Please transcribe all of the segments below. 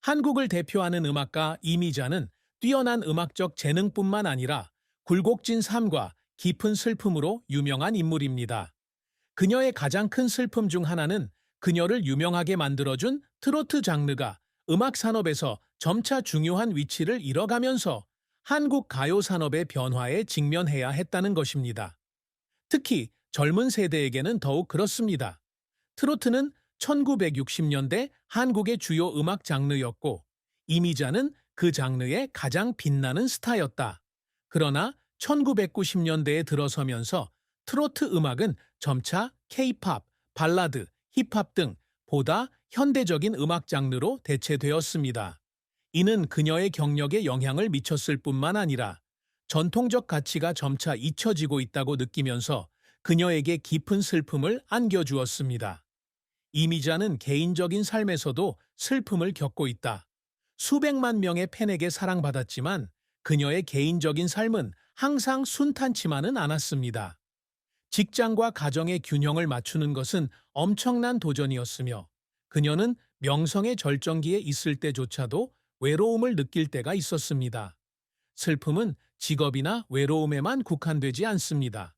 한국을 대표하는 음악가 이미자는 뛰어난 음악적 재능뿐만 아니라 굴곡진 삶과 깊은 슬픔으로 유명한 인물입니다. 그녀의 가장 큰 슬픔 중 하나는 그녀를 유명하게 만들어준 트로트 장르가 음악 산업에서 점차 중요한 위치를 잃어가면서 한국 가요 산업의 변화에 직면해야 했다는 것입니다. 특히 젊은 세대에게는 더욱 그렇습니다. 트로트는 1960년대 한국의 주요 음악 장르였고, 이미자는 그 장르의 가장 빛나는 스타였다. 그러나 1990년대에 들어서면서 트로트 음악은 점차 K-팝, 발라드, 힙합 등 보다 현대적인 음악 장르로 대체되었습니다. 이는 그녀의 경력에 영향을 미쳤을 뿐만 아니라 전통적 가치가 점차 잊혀지고 있다고 느끼면서 그녀에게 깊은 슬픔을 안겨주었습니다. 이미자는 개인적인 삶에서도 슬픔을 겪고 있다. 수백만 명의 팬에게 사랑받았지만 그녀의 개인적인 삶은 항상 순탄치만은 않았습니다. 직장과 가정의 균형을 맞추는 것은 엄청난 도전이었으며, 그녀는 명성의 절정기에 있을 때조차도 외로움을 느낄 때가 있었습니다. 슬픔은 직업이나 외로움에만 국한되지 않습니다.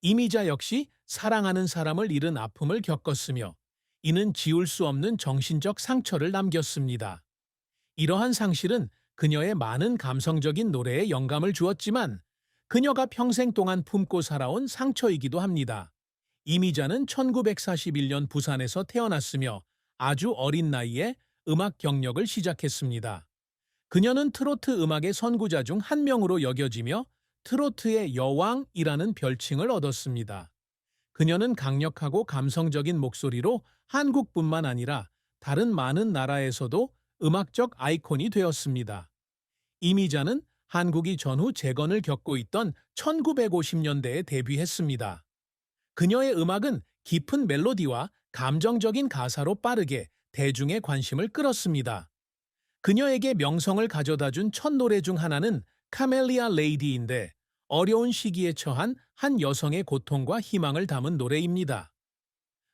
이미자 역시 사랑하는 사람을 잃은 아픔을 겪었으며, 이는 지울 수 없는 정신적 상처를 남겼습니다. 이러한 상실은 그녀의 많은 감성적인 노래에 영감을 주었지만, 그녀가 평생 동안 품고 살아온 상처이기도 합니다. 이미자는 1941년 부산에서 태어났으며 아주 어린 나이에 음악 경력을 시작했습니다. 그녀는 트로트 음악의 선구자 중 한 명으로 여겨지며 트로트의 여왕이라는 별칭을 얻었습니다. 그녀는 강력하고 감성적인 목소리로 한국뿐만 아니라 다른 많은 나라에서도 음악적 아이콘이 되었습니다. 이미자는 한국이 전후 재건을 겪고 있던 1950년대에 데뷔했습니다. 그녀의 음악은 깊은 멜로디와 감정적인 가사로 빠르게 대중의 관심을 끌었습니다. 그녀에게 명성을 가져다준 첫 노래 중 하나는 카멜리아 레이디인데, 어려운 시기에 처한 한 여성의 고통과 희망을 담은 노래입니다.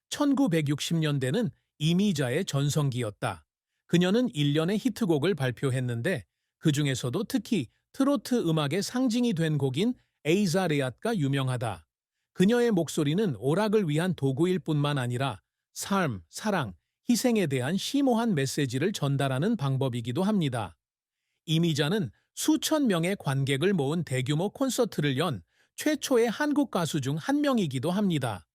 1960년대는 이미자의 전성기였다. 그녀는 1년의 히트곡을 발표했는데, 그 중에서도 특히 트로트 음악의 상징이 된 곡인 에이자레앗가 유명하다. 그녀의 목소리는 오락을 위한 도구일 뿐만 아니라 삶, 사랑, 희생에 대한 심오한 메시지를 전달하는 방법이기도 합니다. 이미자는 수천 명의 관객을 모은 대규모 콘서트를 연 최초의 한국 가수 중 한 명이기도 합니다.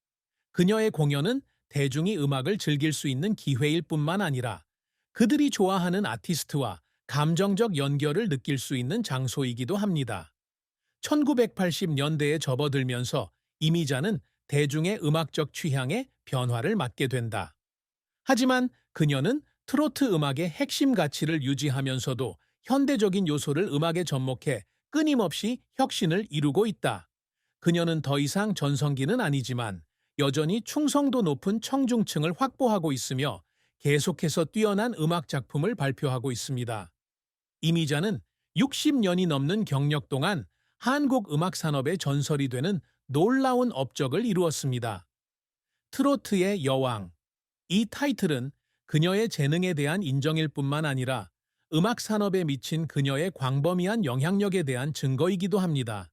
그녀의 공연은 대중이 음악을 즐길 수 있는 기회일 뿐만 아니라 그들이 좋아하는 아티스트와 감정적 연결을 느낄 수 있는 장소이기도 합니다. 1980년대에 접어들면서 이미자는 대중의 음악적 취향에 변화를 맞게 된다. 하지만 그녀는 트로트 음악의 핵심 가치를 유지하면서도 현대적인 요소를 음악에 접목해 끊임없이 혁신을 이루고 있다. 그녀는 더 이상 전성기는 아니지만 여전히 충성도 높은 청중층을 확보하고 있으며 계속해서 뛰어난 음악 작품을 발표하고 있습니다. 이미자는 60년이 넘는 경력 동안 한국 음악 산업의 전설이 되는 놀라운 업적을 이루었습니다. 트로트의 여왕. 이 타이틀은 그녀의 재능에 대한 인정일 뿐만 아니라 음악 산업에 미친 그녀의 광범위한 영향력에 대한 증거이기도 합니다.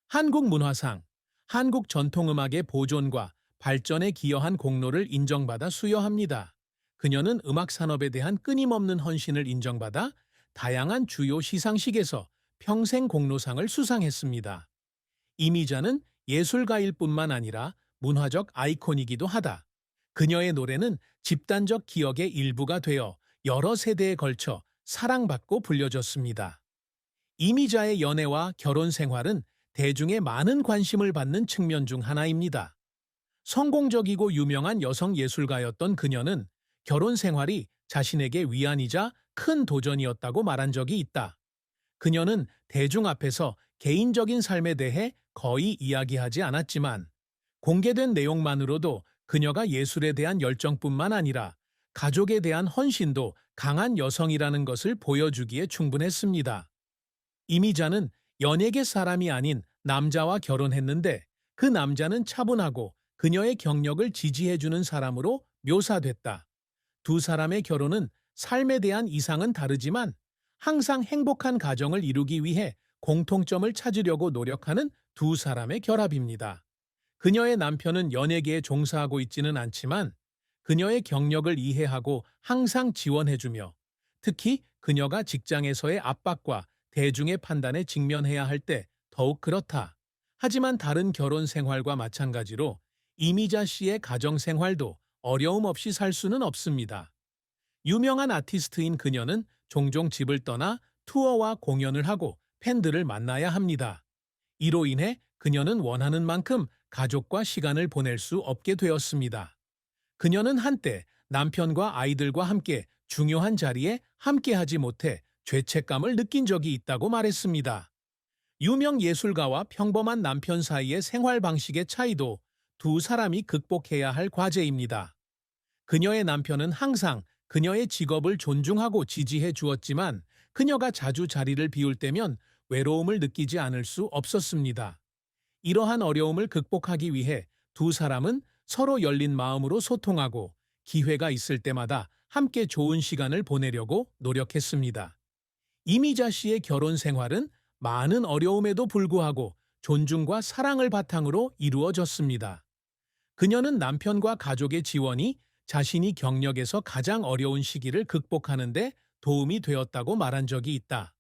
한국 문화상, 한국 전통음악의 보존과 발전에 기여한 공로를 인정받아 수여합니다. 그녀는 음악 산업에 대한 끊임없는 헌신을 인정받아 다양한 주요 시상식에서 평생 공로상을 수상했습니다. 이미자는 예술가일 뿐만 아니라 문화적 아이콘이기도 하다. 그녀의 노래는 집단적 기억의 일부가 되어 여러 세대에 걸쳐 사랑받고 불려졌습니다. 이미자의 연애와 결혼 생활은 대중의 많은 관심을 받는 측면 중 하나입니다. 성공적이고 유명한 여성 예술가였던 그녀는 결혼 생활이 자신에게 위안이자 큰 도전이었다고 말한 적이 있다. 그녀는 대중 앞에서 개인적인 삶에 대해 거의 이야기하지 않았지만, 공개된 내용만으로도 그녀가 예술에 대한 열정뿐만 아니라 가족에 대한 헌신도 강한 여성이라는 것을 보여주기에 충분했습니다. 이미자는 연예계 사람이 아닌 남자와 결혼했는데, 그 남자는 차분하고 그녀의 경력을 지지해주는 사람으로 묘사됐다. 두 사람의 결혼은 삶에 대한 이상은 다르지만 항상 행복한 가정을 이루기 위해 공통점을 찾으려고 노력하는 두 사람의 결합입니다. 그녀의 남편은 연예계에 종사하고 있지는 않지만 그녀의 경력을 이해하고 항상 지원해주며, 특히 그녀가 직장에서의 압박과 대중의 판단에 직면해야 할 때 더욱 그렇다. 하지만 다른 결혼 생활과 마찬가지로 이미자 씨의 가정 생활도 어려움 없이 살 수는 없습니다. 유명한 아티스트인 그녀는 종종 집을 떠나 투어와 공연을 하고 팬들을 만나야 합니다. 이로 인해 그녀는 원하는 만큼 가족과 시간을 보낼 수 없게 되었습니다. 그녀는 한때 남편과 아이들과 함께 중요한 자리에 함께하지 못해 죄책감을 느낀 적이 있다고 말했습니다. 유명 예술가와 평범한 남편 사이의 생활 방식의 차이도 두 사람이 극복해야 할 과제입니다. 그녀의 남편은 항상 그녀의 직업을 존중하고 지지해 주었지만 그녀가 자주 자리를 비울 때면 외로움을 느끼지 않을 수 없었습니다. 이러한 어려움을 극복하기 위해 두 사람은 서로 열린 마음으로 소통하고 기회가 있을 때마다 함께 좋은 시간을 보내려고 노력했습니다. 이미자 씨의 결혼 생활은 많은 어려움에도 불구하고 존중과 사랑을 바탕으로 이루어졌습니다. 그녀는 남편과 가족의 지원이 자신이 경력에서 가장 어려운 시기를 극복하는 데 도움이 되었다고 말한 적이 있다.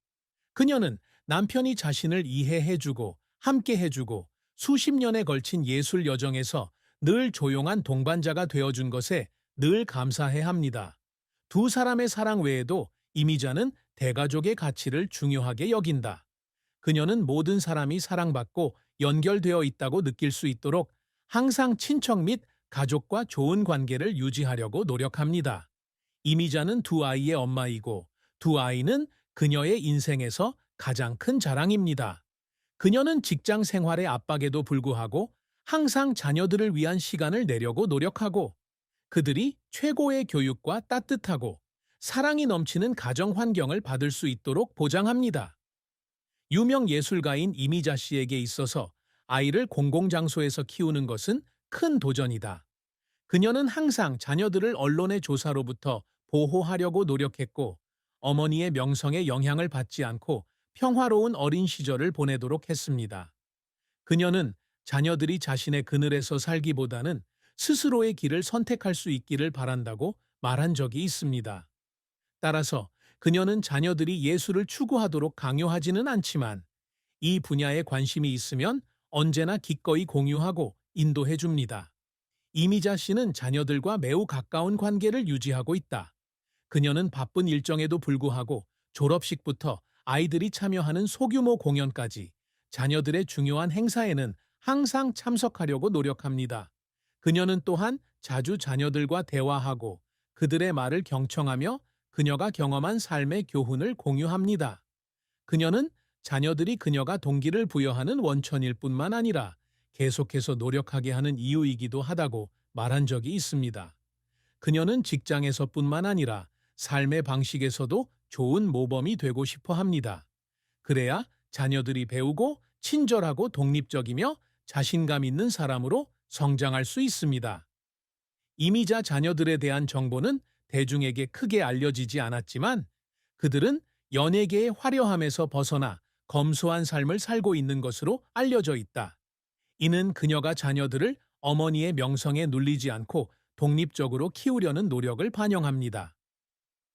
그녀는 남편이 자신을 이해해주고 함께해주고 수십 년에 걸친 예술 여정에서 늘 조용한 동반자가 되어준 것에 늘 감사해 합니다. 두 사람의 사랑 외에도 이미자는 대가족의 가치를 중요하게 여긴다. 그녀는 모든 사람이 사랑받고 연결되어 있다고 느낄 수 있도록 항상 친척 및 가족과 좋은 관계를 유지하려고 노력합니다. 이미자는 두 아이의 엄마이고 두 아이는 그녀의 인생에서 가장 큰 자랑입니다. 그녀는 직장 생활의 압박에도 불구하고 항상 자녀들을 위한 시간을 내려고 노력하고 그들이 최고의 교육과 따뜻하고 사랑이 넘치는 가정 환경을 받을 수 있도록 보장합니다. 유명 예술가인 이미자 씨에게 있어서 아이를 공공장소에서 키우는 것은 큰 도전이다. 그녀는 항상 자녀들을 언론의 조사로부터 보호하려고 노력했고 어머니의 명성에 영향을 받지 않고 평화로운 어린 시절을 보내도록 했습니다. 그녀는 자녀들이 자신의 그늘에서 살기보다는 스스로의 길을 선택할 수 있기를 바란다고 말한 적이 있습니다. 따라서 그녀는 자녀들이 예술을 추구하도록 강요하지는 않지만 이 분야에 관심이 있으면 언제나 기꺼이 공유하고 인도해 줍니다. 이미자 씨는 자녀들과 매우 가까운 관계를 유지하고 있다. 그녀는 바쁜 일정에도 불구하고 졸업식부터 아이들이 참여하는 소규모 공연까지 자녀들의 중요한 행사에는 항상 참석하려고 노력합니다. 그녀는 또한 자주 자녀들과 대화하고 그들의 말을 경청하며 그녀가 경험한 삶의 교훈을 공유합니다. 그녀는 자녀들이 그녀가 동기를 부여하는 원천일 뿐만 아니라 계속해서 노력하게 하는 이유이기도 하다고 말한 적이 있습니다. 그녀는 직장에서뿐만 아니라 삶의 방식에서도 좋은 모범이 되고 싶어 합니다. 그래야 자녀들이 배우고 친절하고 독립적이며 자신감 있는 사람으로 성장할 수 있습니다. 이미자 자녀들에 대한 정보는 대중에게 크게 알려지지 않았지만 그들은 연예계의 화려함에서 벗어나 검소한 삶을 살고 있는 것으로 알려져 있다. 이는 그녀가 자녀들을 어머니의 명성에 눌리지 않고 독립적으로 키우려는 노력을 반영합니다.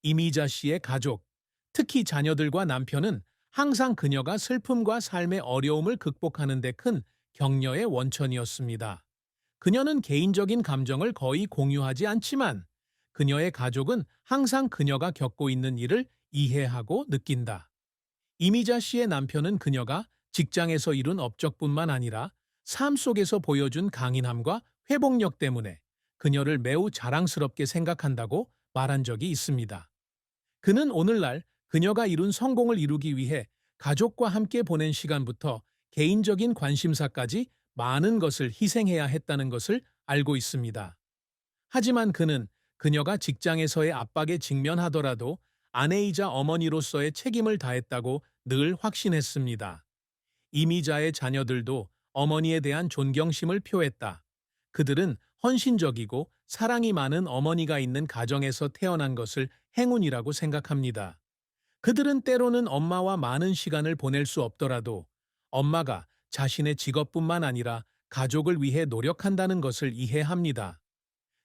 이미자 씨의 가족, 특히 자녀들과 남편은 항상 그녀가 슬픔과 삶의 어려움을 극복하는 데 큰 격려의 원천이었습니다. 그녀는 개인적인 감정을 거의 공유하지 않지만 그녀의 가족은 항상 그녀가 겪고 있는 일을 이해하고 느낀다. 이미자 씨의 남편은 그녀가 직장에서 이룬 업적뿐만 아니라 삶 속에서 보여준 강인함과 회복력 때문에 그녀를 매우 자랑스럽게 생각한다고 말한 적이 있습니다. 그는 오늘날 그녀가 이룬 성공을 이루기 위해 가족과 함께 보낸 시간부터 개인적인 관심사까지 많은 것을 희생해야 했다는 것을 알고 있습니다. 하지만 그는 그녀가 직장에서의 압박에 직면하더라도 아내이자 어머니로서의 책임을 다했다고 늘 확신했습니다. 이미자의 자녀들도 어머니에 대한 존경심을 표했다. 그들은 헌신적이고 사랑이 많은 어머니가 있는 가정에서 태어난 것을 행운이라고 생각합니다. 그들은 때로는 엄마와 많은 시간을 보낼 수 없더라도 엄마가 자신의 직업뿐만 아니라 가족을 위해 노력한다는 것을 이해합니다.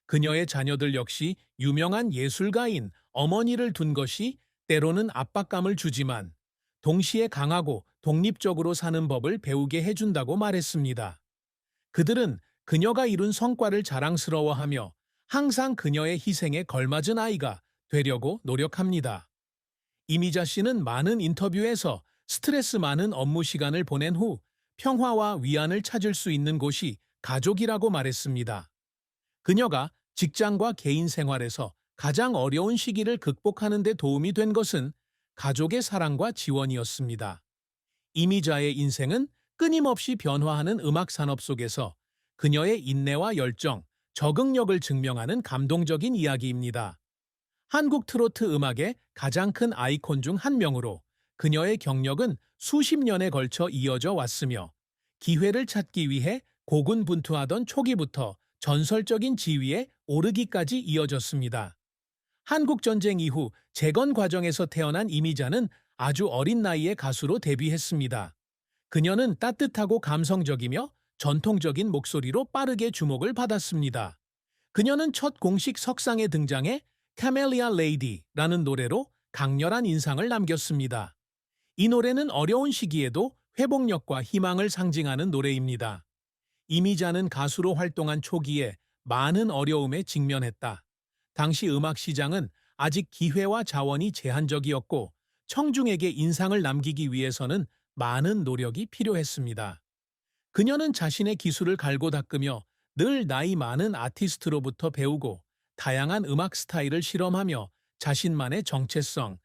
그녀의 자녀들 역시 유명한 예술가인 어머니를 둔 것이 때로는 압박감을 주지만 동시에 강하고 독립적으로 사는 법을 배우게 해준다고 말했습니다. 그들은 그녀가 이룬 성과를 자랑스러워하며 항상 그녀의 희생에 걸맞은 아이가 되려고 노력합니다. 이미자 씨는 많은 인터뷰에서 스트레스 많은 업무 시간을 보낸 후 평화와 위안을 찾을 수 있는 곳이 가족이라고 말했습니다. 그녀가 직장과 개인 생활에서 가장 어려운 시기를 극복하는 데 도움이 된 것은 가족의 사랑과 지원이었습니다. 이미자의 인생은 끊임없이 변화하는 음악 산업 속에서 그녀의 인내와 열정, 적응력을 증명하는 감동적인 이야기입니다. 한국 트로트 음악의 가장 큰 아이콘 중 한 명으로 그녀의 경력은 수십 년에 걸쳐 이어져 왔으며 기회를 찾기 위해 고군분투하던 초기부터 전설적인 지위에 오르기까지 이어졌습니다. 한국전쟁 이후 재건 과정에서 태어난 이미자는 아주 어린 나이에 가수로 데뷔했습니다. 그녀는 따뜻하고 감성적이며 전통적인 목소리로 빠르게 주목을 받았습니다. 그녀는 첫 공식 석상에 등장해 카멜리아 레이디라는 노래로 강렬한 인상을 남겼습니다. 이 노래는 어려운 시기에도 회복력과 희망을 상징하는 노래입니다. 이미자는 가수로 활동한 초기에 많은 어려움에 직면했다. 당시 음악 시장은 아직 기회와 자원이 제한적이었고 청중에게 인상을 남기기 위해서는 많은 노력이 필요했습니다. 그녀는 자신의 기술을 갈고 닦으며 늘 나이 많은 아티스트로부터 배우고 다양한 음악 스타일을 실험하며 자신만의 정체성,